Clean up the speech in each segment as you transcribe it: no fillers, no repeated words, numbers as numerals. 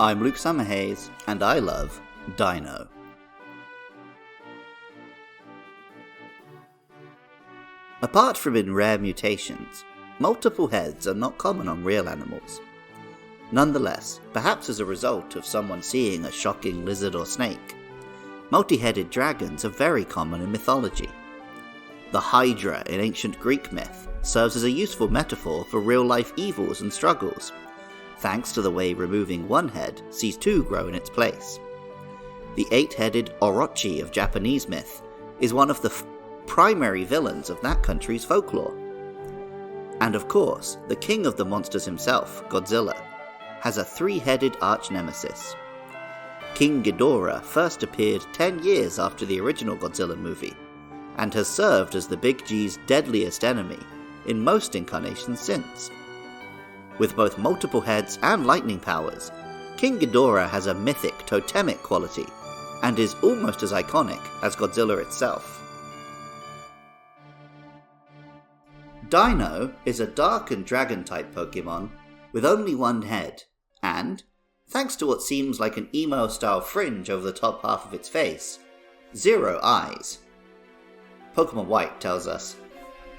I'm Luke Summerhays, and I love Deino. Apart from in rare mutations, multiple heads are not common on real animals. Nonetheless, perhaps as a result of someone seeing a shocking lizard or snake, multi-headed dragons are very common in mythology. The Hydra in ancient Greek myth serves as a useful metaphor for real-life evils and struggles, thanks to the way removing one head sees two grow in its place. The eight-headed Orochi of Japanese myth is one of the primary villains of that country's folklore. And of course, the king of the monsters himself, Godzilla, has a three-headed arch-nemesis. King Ghidorah first appeared 10 years after the original Godzilla movie, and has served as the Big G's deadliest enemy in most incarnations since. With both multiple heads and lightning powers, King Ghidorah has a mythic totemic quality, and is almost as iconic as Godzilla itself. Deino is a dark and dragon-type Pokemon with only one head, and, thanks to what seems like an emo-style fringe over the top half of its face, 0 eyes. Pokemon White tells us,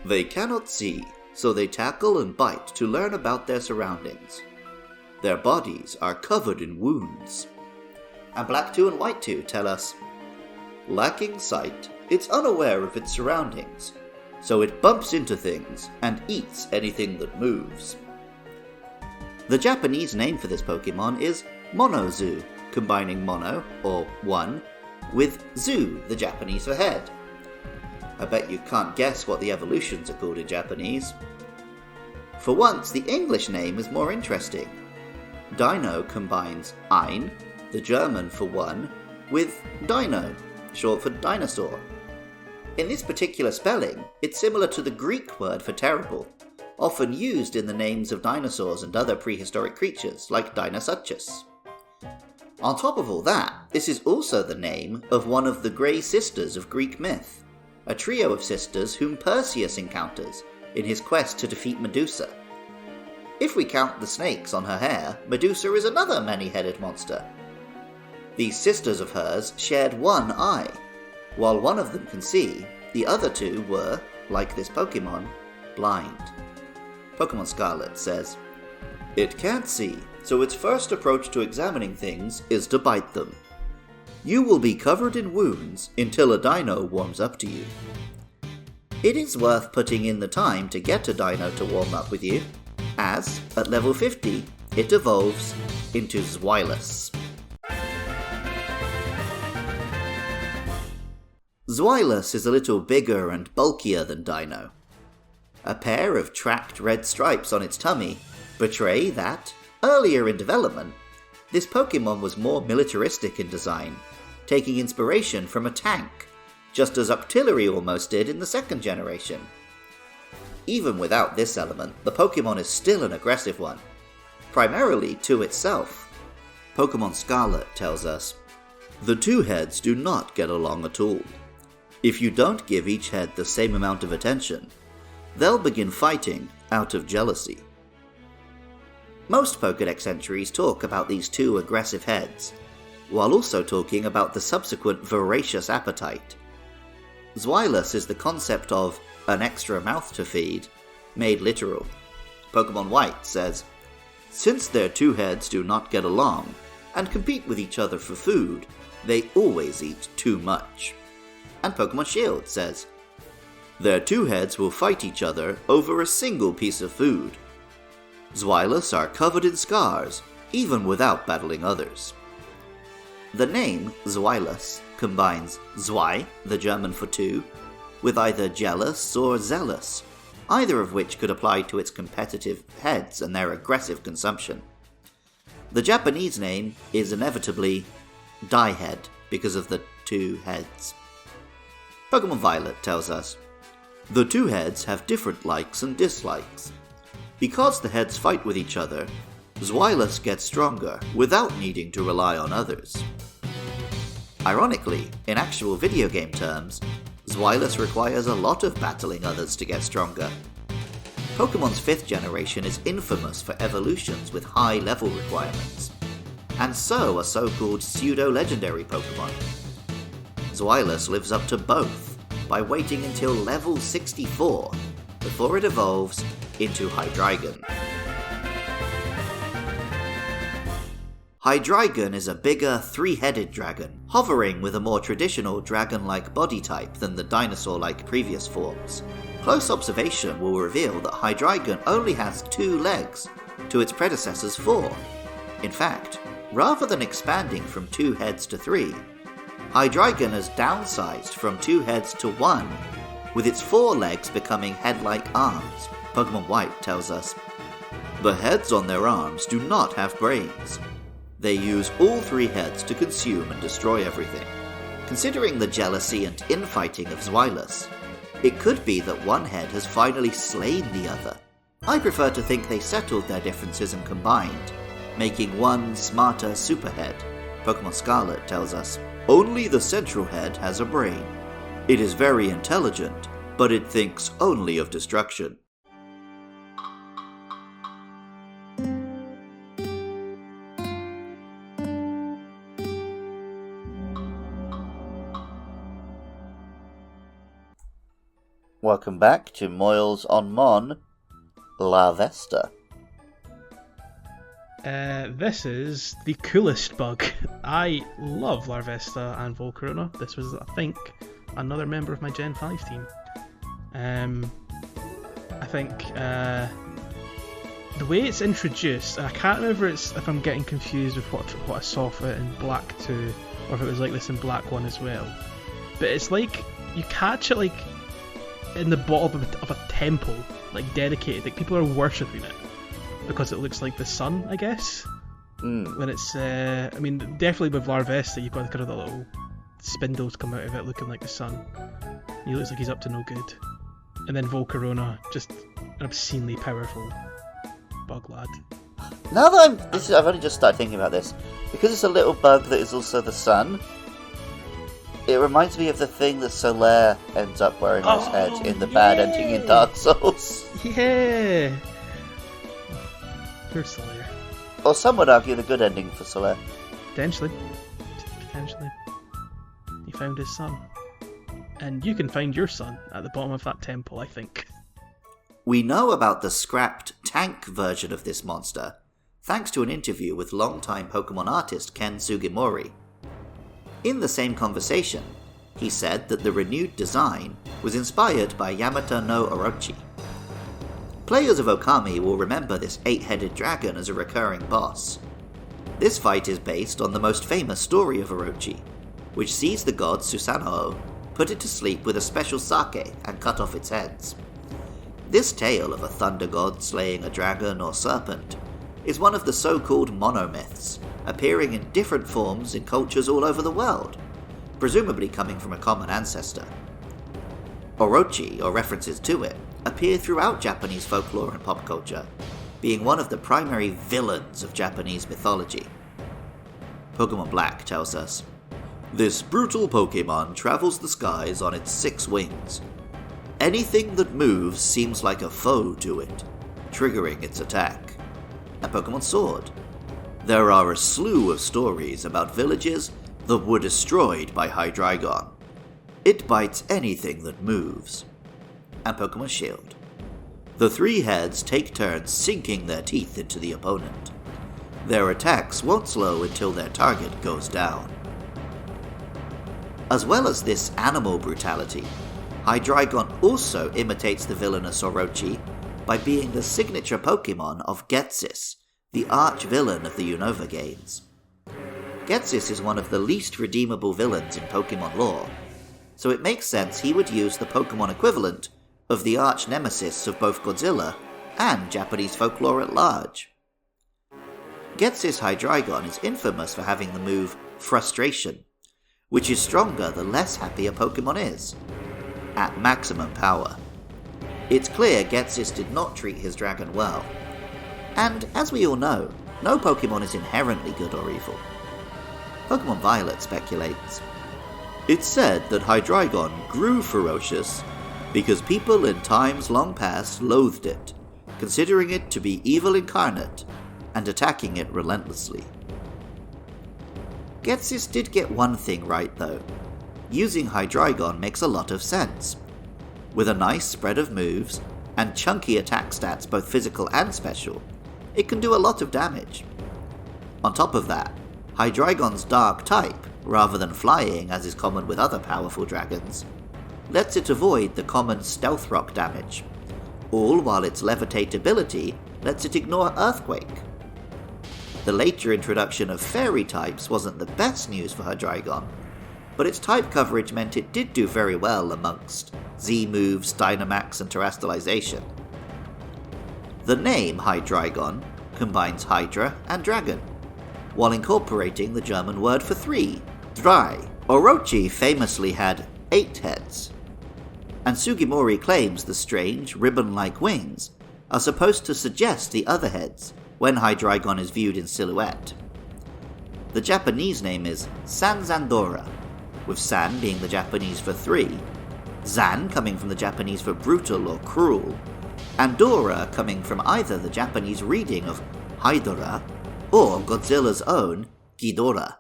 "They cannot see, so they tackle and bite to learn about their surroundings. Their bodies are covered in wounds." And Black 2 and White 2 tell us, "Lacking sight, it's unaware of its surroundings, so it bumps into things and eats anything that moves." The Japanese name for this Pokemon is Monozu, combining mono, or one, with zu, the Japanese for head. I bet you can't guess what the evolutions are called in Japanese. For once, the English name is more interesting. Deino combines ein, the German for one, with dino, short for dinosaur. In this particular spelling, it's similar to the Greek word for terrible, often used in the names of dinosaurs and other prehistoric creatures, like Dinosuchus. On top of all that, this is also the name of one of the Grey Sisters of Greek myth, a trio of sisters whom Perseus encounters in his quest to defeat Medusa. If we count the snakes on her hair, Medusa is another many-headed monster. These sisters of hers shared one eye. While one of them can see, the other two were, like this Pokemon, blind. Pokemon Scarlet says, "It can't see, so its first approach to examining things is to bite them. You will be covered in wounds until a dino warms up to you." It is worth putting in the time to get a dino to warm up with you, as, at level 50, it evolves into Zweilous. Zweilous is a little bigger and bulkier than Deino. A pair of tracked red stripes on its tummy betray that, earlier in development, this Pokemon was more militaristic in design, taking inspiration from a tank, just as Octillery almost did in the second generation. Even without this element, the Pokemon is still an aggressive one, primarily to itself. Pokemon Scarlet tells us, "The two heads do not get along at all. If you don't give each head the same amount of attention, they'll begin fighting out of jealousy." Most Pokédex entries talk about these two aggressive heads, while also talking about the subsequent voracious appetite. Zweilous is the concept of an extra mouth to feed, made literal. Pokemon White says, "Since their two heads do not get along, and compete with each other for food, they always eat too much." And Pokemon Shield says, "Their two heads will fight each other over a single piece of food. Zweilous are covered in scars, even without battling others." The name Zweilous combines Zwei, the German for two, with either jealous or zealous, either of which could apply to its competitive heads and their aggressive consumption. The Japanese name is inevitably Diehead because of the two heads. Pokemon Violet tells us, "The two heads have different likes and dislikes. Because the heads fight with each other, Zweilous gets stronger without needing to rely on others." Ironically, in actual video game terms, Zweilous requires a lot of battling others to get stronger. Pokemon's 5th generation is infamous for evolutions with high level requirements, and so are so-called pseudo-legendary Pokemon. Zweilous lives up to both by waiting until level 64 before it evolves into Hydreigon. Hydreigon is a bigger, three-headed dragon, hovering with a more traditional dragon-like body type than the dinosaur-like previous forms. Close observation will reveal that Hydreigon only has 2 legs, to its predecessor's 4. In fact, rather than expanding from 2 heads to 3, Hydreigon has downsized from 2 heads to 1, with its 4 legs becoming head-like arms. Pokemon White tells us, "The heads on their arms do not have brains. They use all 3 heads to consume and destroy everything." Considering the jealousy and infighting of Zweilous, it could be that one head has finally slain the other. I prefer to think they settled their differences and combined, making one smarter superhead. Pokemon Scarlet tells us, "Only the central head has a brain. It is very intelligent, but it thinks only of destruction." Welcome back to Moils on Mon, Larvesta. This is the coolest bug. I love Larvesta and Volcarona. This was, I think, another member of my Gen 5 team. I think the way it's introduced, and I can't remember if I'm getting confused with what I saw for it in Black 2, or if it was like this in Black 1 as well. But it's like, you catch it like in the bottom of a temple, like dedicated, like people are worshipping it because it looks like the sun, I guess. When it's, I mean, definitely with Larvesta, you've got kind of the little spindles come out of it looking like the sun. He looks like he's up to no good. And then Volcarona, just an obscenely powerful bug lad. Now that I've only just started thinking about this, because it's a little bug that is also the sun, it reminds me of the thing that Solaire ends up wearing on his head in the bad ending in Dark Souls. Yeah! Poor Solaire. Or some would argue the good ending for Solaire. Potentially. He found his son. And you can find your son at the bottom of that temple, I think. We know about the scrapped tank version of this monster, thanks to an interview with longtime Pokemon artist Ken Sugimori. In the same conversation, he said that the renewed design was inspired by Yamata no Orochi. Players of Okami will remember this 8-headed dragon as a recurring boss. This fight is based on the most famous story of Orochi, which sees the god Susanoo put it to sleep with a special sake and cut off its heads. This tale of a thunder god slaying a dragon or serpent is one of the so-called monomyths, appearing in different forms in cultures all over the world, presumably coming from a common ancestor. Orochi, or references to it, appear throughout Japanese folklore and pop culture, being one of the primary villains of Japanese mythology. Pokemon Black tells us, "This brutal Pokemon travels the skies on its 6 wings. Anything that moves seems like a foe to it, triggering its attack." And Pokemon Sword. "There are a slew of stories about villages that were destroyed by Hydreigon. It bites anything that moves." And Pokemon Shield. "The 3 heads take turns sinking their teeth into the opponent. Their attacks won't slow until their target goes down." As well as this animal brutality, Hydreigon also imitates the villainous Orochi by being the signature Pokemon of Ghetsis, the arch-villain of the Unova games. Ghetsis is one of the least redeemable villains in Pokemon lore, so it makes sense he would use the Pokemon equivalent of the arch-nemesis of both Godzilla and Japanese folklore at large. Ghetsis Hydreigon is infamous for having the move Frustration, which is stronger the less happy a Pokemon is, at maximum power. It's clear Ghetsis did not treat his dragon well, and as we all know, no Pokemon is inherently good or evil. Pokemon Violet speculates, "It's said that Hydreigon grew ferocious because people in times long past loathed it, considering it to be evil incarnate, and attacking it relentlessly." Ghetsis did get one thing right though. Using Hydreigon makes a lot of sense. With a nice spread of moves, and chunky attack stats both physical and special, it can do a lot of damage. On top of that, Hydreigon's dark type, rather than flying as is common with other powerful dragons, lets it avoid the common stealth rock damage, all while its levitate ability lets it ignore earthquake. The later introduction of fairy types wasn't the best news for Hydreigon, but its type coverage meant it did do very well amongst Z moves, Dynamax and Terastallization. The name Hydreigon combines Hydra and Dragon, while incorporating the German word for 3, Drei. Orochi famously had 8 heads, and Sugimori claims the strange, ribbon-like wings are supposed to suggest the other heads when Hydreigon is viewed in silhouette. The Japanese name is Sanzandora, with San being the Japanese for 3, Zan coming from the Japanese for brutal or cruel, and Dora coming from either the Japanese reading of Hydora or Godzilla's own Ghidorah.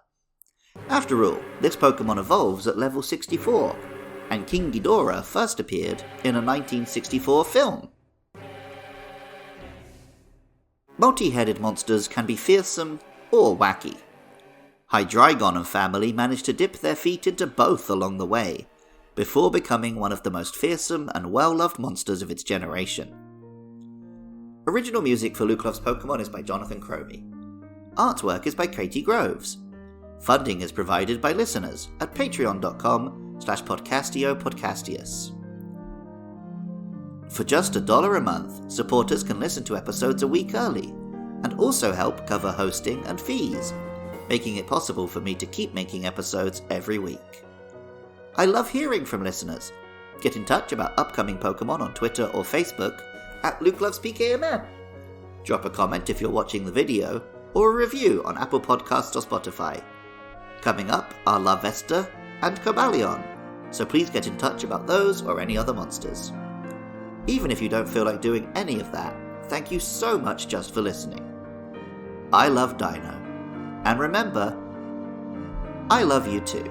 After all, this Pokemon evolves at level 64, and King Ghidorah first appeared in a 1964 film. Multi-headed monsters can be fearsome or wacky. Hydreigon and family managed to dip their feet into both along the way, before becoming one of the most fearsome and well-loved monsters of its generation. Original music for Luke Loves Pokemon is by Jonathan Cromie. Artwork is by Katie Groves. Funding is provided by listeners at patreon.com/podcastiopodcastius. For just $1 a month, supporters can listen to episodes a week early, and also help cover hosting and fees, making it possible for me to keep making episodes every week. I love hearing from listeners. Get in touch about upcoming Pokemon on Twitter or Facebook at LukeLovesPKMN. Drop a comment if you're watching the video, or a review on Apple Podcasts or Spotify. Coming up are Larvesta and Cobalion, so please get in touch about those or any other monsters. Even if you don't feel like doing any of that, thank you so much just for listening. I love Deino. And remember, I love you too.